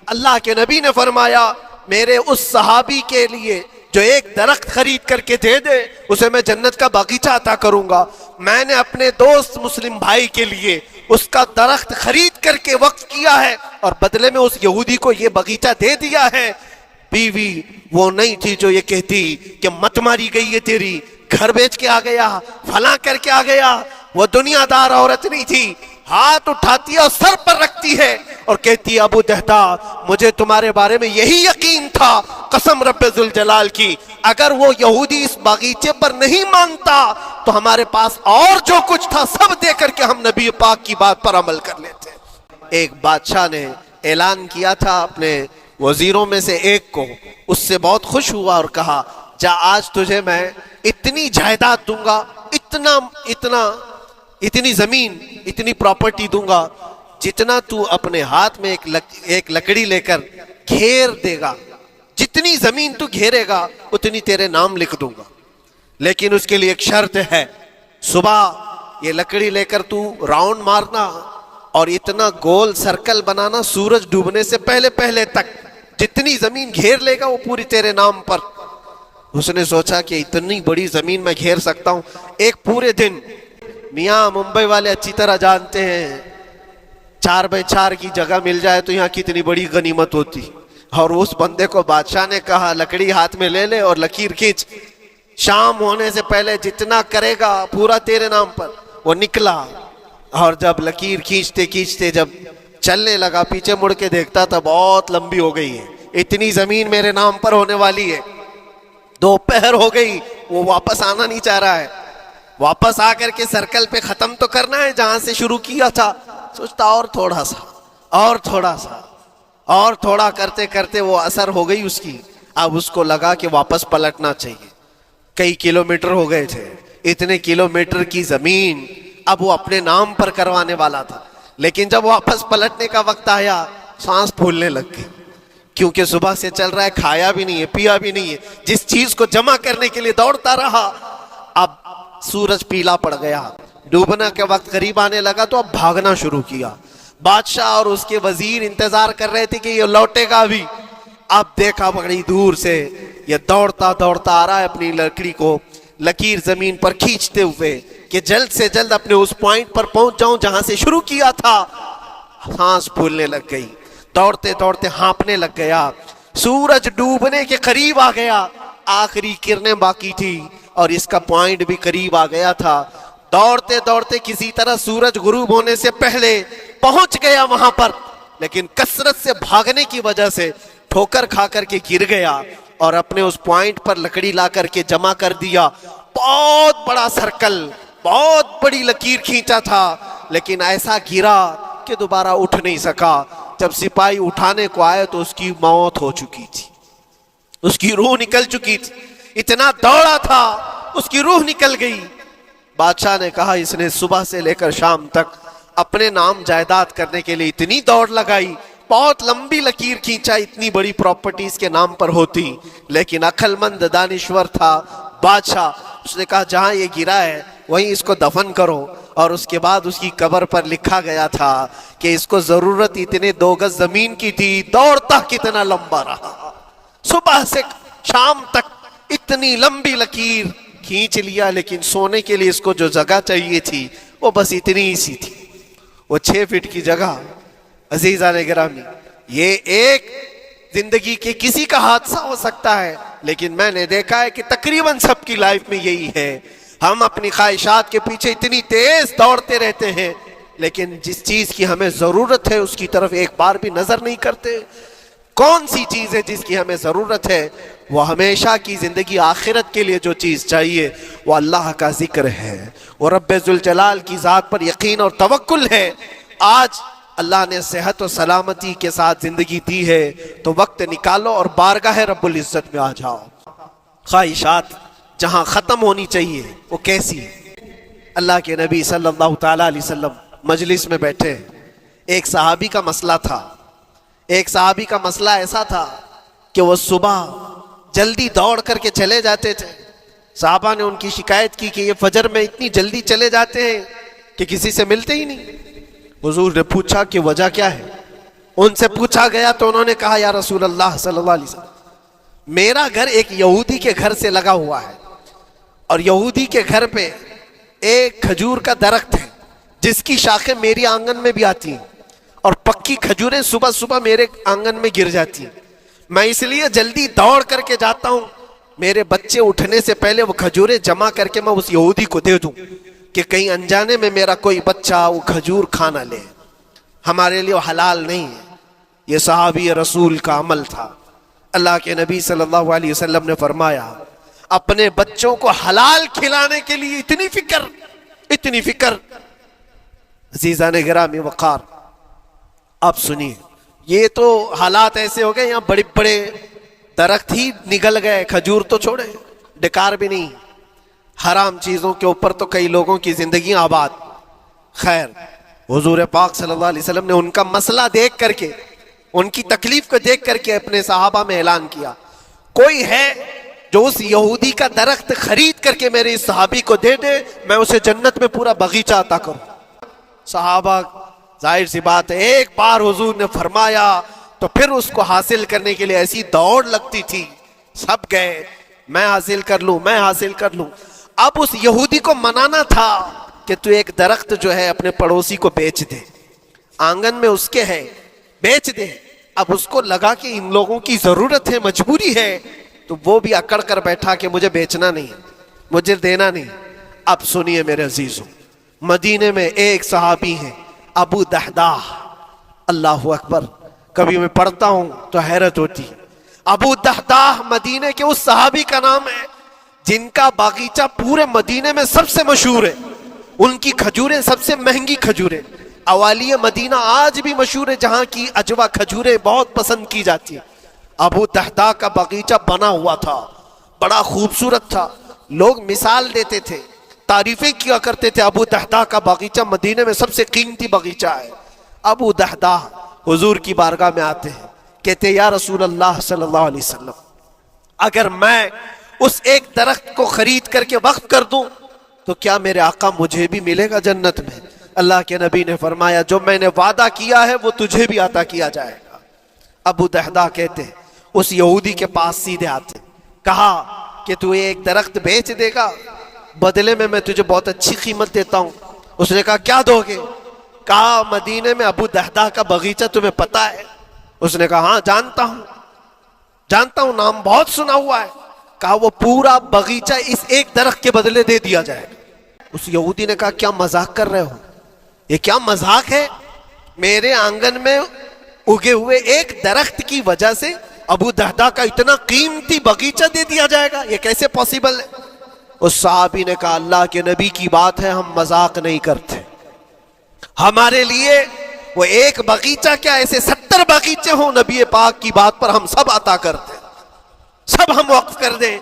اللہ کے نبی نے فرمایا میرے اس صحابی کے لیے جو ایک درخت خرید کر کے دے دے اسے میں جنت کا باغیچہ عطا کروں گا۔ میں نے اپنے دوست مسلم بھائی کے لیے اس کا درخت خرید کر کے وقف کیا ہے اور بدلے میں اس یہودی کو یہ باغیچہ دے دیا ہے۔ بیوی وہ نہیں تھی جو یہ کہتی کہ مت ماری گئی ہے تیری، گھر بیچ کے آ گیا، فلاں کر کے آ گیا۔ وہ دنیا دار عورت نہیں تھی، ہاتھ اٹھاتی ہے اور سر پر رکھتی ہے اور کہتی ہے ابو دہدا مجھے تمہارے بارے میں یہی یقین تھا، قسم رب ذوالجلال کی اگر وہ یہودی اس باغیچے پر نہیں مانتا تو ہمارے پاس اور جو کچھ تھا سب دے کر کے ہم نبی پاک کی بات پر عمل کر لیتے۔ ایک بادشاہ نے اعلان کیا تھا اپنے وزیروں میں سے ایک کو، اس سے بہت خوش ہوا اور کہا جا آج تجھے میں اتنی جائیداد دوں گا، اتنی زمین، اتنی پراپرٹی دوں گا جتنا تو اپنے ہاتھ میں ایک لکڑی لے کر گھیر دے گا، جتنی زمین تو گھیرے گا اتنی تیرے نام لکھ دوں گا، لیکن اس کے لیے ایک شرط ہے، صبح یہ لکڑی لے کر تو راؤنڈ مارنا اور اتنا گول سرکل بنانا سورج ڈوبنے سے پہلے تک، جتنی زمین گھیر لے گا وہ پوری تیرے نام پر۔ اس نے سوچا کہ اتنی بڑی زمین میں گھیر سکتا ہوں ایک پورے دن؟ میاں ممبئی والے اچھی طرح جانتے ہیں 4x4 کی جگہ مل جائے تو یہاں کتنی بڑی غنیمت ہوتی۔ اور اس بندے کو بادشاہ نے کہا لکڑی ہاتھ میں لے لے اور لکیر کھینچ، شام ہونے سے پہلے جتنا کرے گا پورا تیرے نام پر۔ وہ نکلا اور جب لکیر کھینچتے جب چلنے لگا پیچھے مڑ کے دیکھتا تھا بہت لمبی ہو گئی ہے، اتنی زمین میرے نام پر ہونے والی ہے۔ دوپہر ہو گئی، وہ واپس آنا نہیں چاہ رہا ہے، واپس آ کر کے سرکل پہ ختم تو کرنا ہے جہاں سے شروع کیا تھا۔ سوچتا اور تھوڑا کرتے کرتے وہ اثر ہو گئی اس کی۔ اب اس کو لگا کہ واپس پلٹنا چاہیے، کئی کلومیٹر ہو گئے تھے، اتنے کلومیٹر کی زمین اب وہ اپنے نام پر کروانے والا تھا، لیکن جب واپس پلٹنے کا وقت آیا سانس پھولنے لگ گئی، کیونکہ صبح سے چل رہا ہے، کھایا بھی نہیں ہے، پیا بھی نہیں ہے، جس چیز کو جمع کرنے کے لیے دوڑتا رہا۔ اب سورج پیلا پڑ گیا، ڈوبنا کے وقت قریب آنے لگا تو اب بھاگنا شروع کیا۔ بادشاہ اور اس کے وزیر انتظار کر رہے تھے کہ یہ لوٹے گا بھی۔ اب دیکھا بڑی دور سے یہ دوڑتا آ رہا ہے اپنی لکڑی کو لکیر زمین پر کھینچتے ہوئے کہ جلد سے جلد اپنے اس پوائنٹ پر پہنچ جاؤں جہاں سے شروع کیا تھا۔ سانس پھولنے لگ گئی، دوڑتے ہانپنے لگ گیا، سورج ڈوبنے کے قریب آ گیا، آخری کرنیں باقی تھی اور اس کا پوائنٹ بھی قریب آ گیا تھا۔ دوڑتے کسی طرح سورج غروب ہونے سے پہلے پہنچ گیا وہاں پر، لیکن کثرت سے بھاگنے کی وجہ سے ٹھوکر کھا کر کے گر گیا اور اپنے اس پوائنٹ پر لکڑی لا کر کے جمع کر دیا۔ بہت بڑا سرکل، بہت بڑی لکیر کھینچا تھا، لیکن ایسا گرا کہ دوبارہ اٹھ نہیں سکا۔ جب سپاہی اٹھانے کو آئے تو اس کی موت ہو چکی تھی، اس کی روح نکل چکی تھی، اتنا دوڑا تھا اس کی روح نکل گئی۔ بادشاہ نے کہا اس نے صبح سے لے کر شام تک اپنے نام جائیداد کرنے کے لیے اتنی دوڑ لگائی، بہت لمبی لکیر کھینچا، اتنی بڑی پراپرٹیز کے نام پر ہوتی، لیکن عقل مند دانشور تھا بادشاہ۔ اس نے کہا جہاں یہ گرا ہے وہیں اس کو دفن کرو، اور اس کے بعد اس کی قبر پر لکھا گیا تھا کہ اس کو ضرورت اتنے 2 گز زمین کی تھی، دوڑتا کتنا لمبا رہا، صبح سے شام تک اتنی لمبی لکیر کھینچ لیا، لیکن سونے کے لیے اس کو جو جگہ چاہیے تھی وہ بس اتنی ہی سی تھی، وہ 6 فٹ کی جگہ۔ عزیزان گرامی، یہ ایک زندگی کے کسی کا حادثہ ہو سکتا ہے، لیکن میں نے دیکھا ہے کہ تقریباً سب کی لائف میں یہی ہے۔ ہم اپنی خواہشات کے پیچھے اتنی تیز دوڑتے رہتے ہیں، لیکن جس چیز کی ہمیں ضرورت ہے اس کی طرف ایک بار بھی نظر نہیں کرتے۔ کون سی چیز ہے جس کی ہمیں ضرورت ہے؟ وہ ہمیشہ کی زندگی آخرت کے لیے جو چیز چاہیے وہ اللہ کا ذکر ہے، وہ رب ذوالجلال کی ذات پر یقین اور توکل ہے۔ آج اللہ نے صحت و سلامتی کے ساتھ زندگی دی ہے تو وقت نکالو اور بارگاہ رب العزت میں آ جاؤ۔ خواہشات جہاں ختم ہونی چاہیے وہ کیسی ہے؟ اللہ کے نبی صلی اللہ تعالیٰ علیہ وسلم مجلس میں بیٹھے، ایک صحابی کا مسئلہ تھا۔ ایک صحابی کا مسئلہ ایسا تھا کہ وہ صبح جلدی دوڑ کر کے چلے جاتے تھے۔ صحابہ نے ان کی شکایت کی کہ یہ فجر میں اتنی جلدی چلے جاتے ہیں کہ کسی سے ملتے ہی نہیں۔ حضور نے پوچھا کہ وجہ کیا ہے؟ ان سے پوچھا گیا تو انہوں نے کہا یا رسول اللہ صلی اللہ علیہ وسلم میرا گھر ایک یہودی کے گھر سے لگا ہوا ہے، اور یہودی کے گھر پہ ایک کھجور کا درخت ہے جس کی شاخیں میری آنگن میں بھی آتی ہیں، اور پکی کھجوریں صبح صبح میرے آنگن میں گر جاتی ہیں، میں اس لیے جلدی دوڑ کر کے جاتا ہوں، میرے بچے اٹھنے سے پہلے وہ کھجوریں جمع کر کے میں اس یہودی کو دے دوں کہ کہیں انجانے میں میرا کوئی بچہ وہ کھجور کھا نہ لے، ہمارے لیے وہ حلال نہیں ہے۔ یہ صحابی رسول کا عمل تھا۔ اللہ کے نبی صلی اللہ علیہ وسلم نے فرمایا اپنے بچوں کو حلال کھلانے کے لیے اتنی فکر۔ عزیزان گرامی وقار، آپ سنیے، یہ تو حالات ایسے ہو گئے، یہاں بڑے بڑے درخت ہی نگل گئے، کھجور تو چھوڑے، ڈکار بھی نہیں، حرام چیزوں کے اوپر تو کئی لوگوں کی زندگیاں آباد۔ خیر، حضور پاک صلی اللہ علیہ وسلم نے ان کا مسئلہ دیکھ کر کے، ان کی تکلیف کو دیکھ کر کے اپنے صحابہ میں اعلان کیا کوئی ہے جو اس یہودی کا درخت خرید کر کے میرے اس صحابی کو دے دے، میں اسے جنت میں پورا باغیچہ عطا کروں۔ صحابہ، ظاہر سی بات ہے، ایک بار حضور نے فرمایا تو پھر اس کو حاصل کرنے کے لیے ایسی دوڑ لگتی تھی، سب گئے میں حاصل کر لوں، میں حاصل کر لوں۔ اب اس یہودی کو منانا تھا کہ تو ایک درخت جو ہے اپنے پڑوسی کو بیچ دے، آنگن میں اس کے ہے، بیچ دے۔ اب اس کو لگا کہ ان لوگوں کی ضرورت ہے، مجبوری ہے، تو وہ بھی اکڑ کر بیٹھا کہ مجھے بیچنا نہیں، مجھے دینا نہیں۔ اب سنیے میرے عزیزوں، مدینے میں ایک صحابی ہیں ابو دحداح، اللہ اکبر، کبھی میں پڑھتا ہوں تو حیرت ہوتی۔ ابو دحداح مدینے کے اس صحابی کا نام ہے جن کا باغیچہ پورے مدینے میں سب سے مشہور ہے، ان کی کھجوریں سب سے مہنگی کھجوریں، اوالی مدینہ آج بھی مشہور ہے، جہاں کی اجوا کھجوریں بہت پسند کی جاتی ہیں۔ ابو دحداح کا باغیچہ بنا ہوا تھا، بڑا خوبصورت تھا، لوگ مثال دیتے تھے، تعریفیں کیا کرتے تھے، ابو دحداح کا باغیچہ مدینے میں سب سے قیمتی باغیچہ ہے۔ ابو دحداح حضور کی بارگاہ میں آتے ہیں، کہتے ہیں یا رسول اللہ صلی اللہ علیہ وسلم اگر میں اس ایک درخت کو خرید کر کے وقف کر دوں تو کیا میرے آقا مجھے بھی ملے گا جنت میں؟ اللہ کے نبی نے فرمایا جو میں نے وعدہ کیا ہے وہ تجھے بھی عطا کیا جائے گا۔ ابو دحداح کہتے ہیں اس یہودی کے پاس سیدھے آتے، کہا کہ تو ایک درخت بیچ دے گا، بدلے میں تجھے بہت اچھی قیمت دیتا ہوں۔ اس نے کہا کیا دو گے؟ کہا مدینے میں ابو دحداح کا باغیچہ تمہیں پتا ہے؟ اس نے کہا ہاں جانتا ہوں، نام بہت سنا ہوا ہے۔ کہا وہ پورا باغیچہ اس ایک درخت کے بدلے دے دیا جائے گا۔ اس یہودی نے کہا کیا مذاق کر رہے ہو؟ یہ کیا مذاق ہے؟ میرے آنگن میں اگے ہوئے ایک درخت کی وجہ سے ابو دحداح کا اتنا قیمتی باغیچہ دے دیا جائے گا، یہ کیسے پاسبل ہے؟ اس صحابی نے کہا اللہ کے نبی کی بات ہے، ہم مذاق نہیں کرتے، ہمارے لیے وہ ایک باغیچہ کیا ایسے 70 باغیچے ہوں، نبی پاک کی بات پر ہم سب عطا کرتے، سب ہم وقف کر دیں۔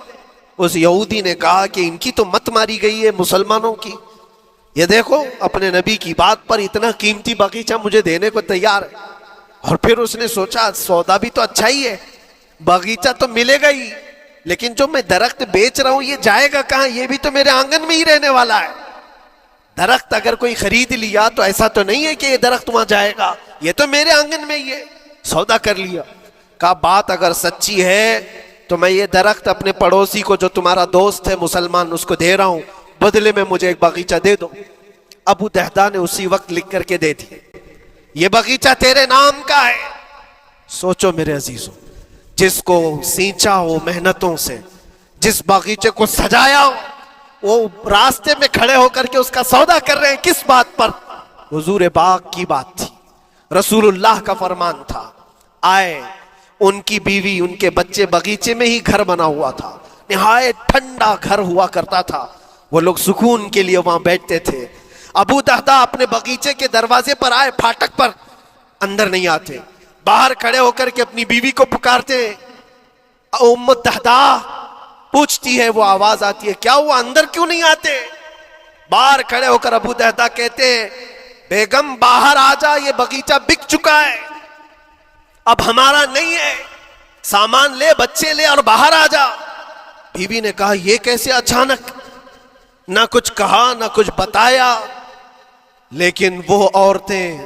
اس یہودی نے کہا کہ ان کی تو مت ماری گئی ہے مسلمانوں کی، یہ دیکھو اپنے نبی کی بات پر اتنا قیمتی باغیچہ مجھے دینے کو تیار ہے۔ اور پھر اس نے سوچا سودا بھی تو اچھا ہی ہے، باغیچہ تو ملے گا ہی، لیکن جو میں درخت بیچ رہا ہوں یہ جائے گا کہاں؟ یہ بھی تو میرے آنگن میں ہی رہنے والا ہے۔ درخت اگر کوئی خرید لیا تو ایسا تو نہیں ہے کہ یہ درخت وہاں جائے گا، یہ تو میرے آنگن میں ہی ہے۔ سودا کر لیا۔ کہا بات اگر سچی ہے تو میں یہ درخت اپنے پڑوسی کو جو تمہارا دوست ہے مسلمان اس کو دے رہا ہوں، بدلے میں مجھے ایک باغیچہ دے دو۔ ابو دحداح نے اسی وقت لکھ کر کے دے دی، یہ باغیچہ تیرے نام کا ہے۔ سوچو میرے عزیزوں، جس کو سینچا ہو محنتوں سے، جس باغیچے کو سجایا ہو، وہ راستے میں کھڑے ہو کر کے اس کا سودا کر رہے ہیں، کس بات پر؟ حضور پاک کی بات تھی، رسول اللہ کا فرمان تھا۔ آئے ان کی بیوی ان کے بچے، باغیچے میں ہی گھر بنا ہوا تھا، نہایت ٹھنڈا گھر ہوا کرتا تھا، وہ لوگ سکون کے لیے وہاں بیٹھتے تھے۔ ابو دحداح اپنے باغیچے کے دروازے پر آئے، پھاٹک پر، اندر نہیں آتے، باہر کھڑے ہو کر کے اپنی بیوی کو پکارتے، ام دحداح پوچھتی ہے، وہ آواز آتی ہے کیا ہوا اندر کیوں نہیں آتے؟ باہر کھڑے ہو کر ابو دحداح کہتے ہیں بیگم باہر آ جا، یہ باغیچہ بک چکا ہے، اب ہمارا نہیں ہے، سامان لے، بچے لے اور باہر آ جا۔ بیوی نے کہا یہ کیسے اچانک؟ نہ کچھ کہا نہ کچھ بتایا، لیکن وہ عورتیں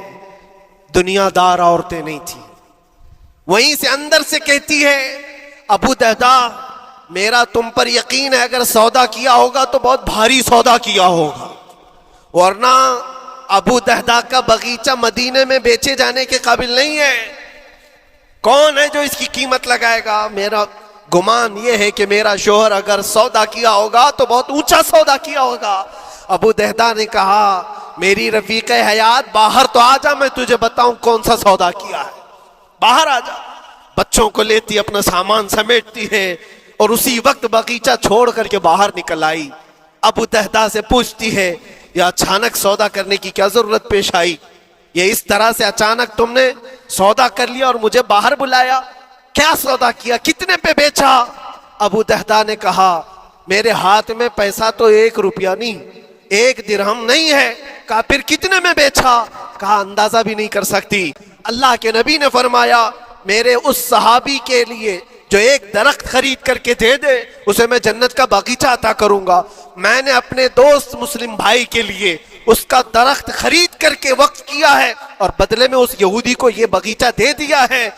دنیا دار عورتیں نہیں تھیں. وہیں سے اندر سے کہتی ہے ابو دہدا میرا تم پر یقین ہے اگر سودا کیا ہوگا تو بہت بھاری سودا کیا ہوگا، ورنہ ابو دہدا کا باغیچہ مدینے میں بیچے جانے کے قابل نہیں ہے. کون ہے جو اس کی قیمت لگائے گا؟ میرا گمان یہ ہے کہ میرا شوہر اگر سودا کیا ہوگا تو بہت اونچا سودا کیا ہوگا. ابو دہدا نے کہا میری رفیق حیات باہر تو آ جا، میں تجھے بتاؤں کون سا سودا کیا ہے. باہر آ جا. بچوں کو لیتی اپنا سامان سمیٹتی ہے اور اسی وقت باغیچہ چھوڑ کر کے باہر نکل آئی. ابو دہدا سے پوچھتی ہے یہ اچانک سودا کرنے کی کیا ضرورت پیش آئی؟ یہ اس طرح سے اچانک تم نے سودا کر لیا اور مجھے باہر بلایا؟ کیا سودا کیا؟ کتنے پہ بیچا؟ ابو دہدا نے کہا میرے ہاتھ میں پیسہ تو 1 روپیہ نہیں، 1 درہم نہیں ہے. کہا پھر کتنے میں بیچا؟ کہا اندازہ بھی نہیں کر سکتی. اللہ کے نبی نے فرمایا میرے اس صحابی کے لیے جو ایک درخت خرید کر کے دے دے اسے میں جنت کا باغیچہ عطا کروں گا. میں نے اپنے دوست مسلم بھائی کے لیے اس کا درخت خرید کر کے وقف کیا ہے اور بدلے میں اس یہودی کو یہ باغیچہ دے دیا ہے.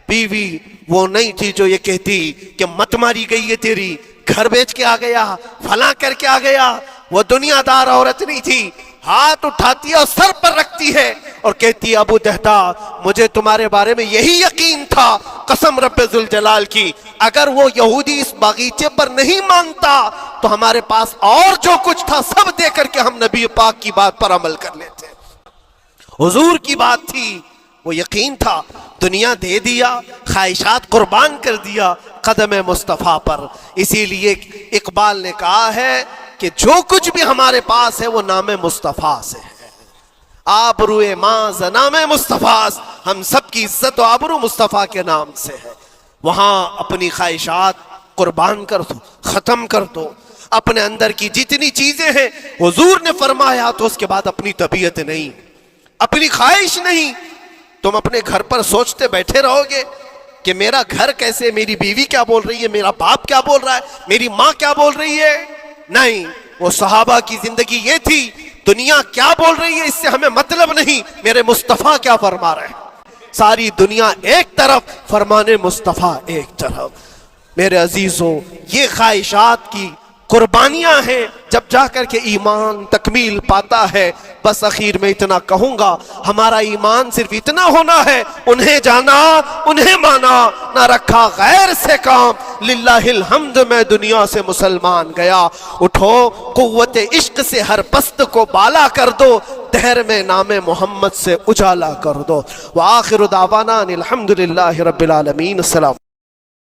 بیوی وہ نہیں تھی جو یہ کہتی کہ مت ماری گئی ہے تیری، گھر بیچ کے آ گیا، فلاں کر کے آ گیا. وہ دنیا دار عورت نہیں تھی. ہاتھ اٹھاتی ہے اور سر پر رکھتی ہے اور کہتی ہے ابو دہدا مجھے تمہارے بارے میں یہی یقین تھا، قسم رب ذوالجلال کی اگر وہ یہودی اس باغیچے پر نہیں مانتا تو ہمارے پاس اور جو کچھ تھا سب دے کر کے ہم نبی پاک کی بات پر عمل کر لیتے. حضور کی بات تھی، وہ یقین تھا، دنیا دے دیا، خواہشات قربان کر دیا قدم مصطفیٰ پر. اسی لیے اقبال نے کہا ہے کہ جو کچھ بھی ہمارے پاس ہے وہ نام مصطفیٰ سے ہے. آبرو ماز نام مصطفیٰ، ہم سب کی عزت و آبرو مصطفیٰ کے نام سے ہے. وہاں اپنی خواہشات قربان کر دو، ختم کر دو. اپنے اندر کی جتنی چیزیں ہیں حضور نے فرمایا تو اس کے بعد اپنی طبیعت نہیں، اپنی خواہش نہیں. تم اپنے گھر پر سوچتے بیٹھے رہو گے کہ میرا گھر کیسے، میری بیوی کیا بول رہی ہے، میرا باپ کیا بول رہا ہے، میری ماں کیا بول رہی ہے. نہیں، وہ صحابہ کی زندگی یہ تھی دنیا کیا بول رہی ہے اس سے ہمیں مطلب نہیں، میرے مصطفیٰ کیا فرما رہے ہیں. ساری دنیا ایک طرف، فرمان مصطفیٰ ایک طرف. میرے عزیزوں یہ خواہشات کی قربانیاں ہیں جب جا کر کے ایمان تکمیل پاتا ہے. بس اخیر میں اتنا کہوں گا ہمارا ایمان صرف اتنا ہونا ہے انہیں جانا انہیں مانا، نہ رکھا غیر سے کام. للہ الحمد میں دنیا سے مسلمان گیا. اٹھو قوت عشق سے ہر پست کو بالا کر دو، دہر میں نام محمد سے اجالا کر دو. وآخر دعوانا الحمدللہ رب العالمین. السلام.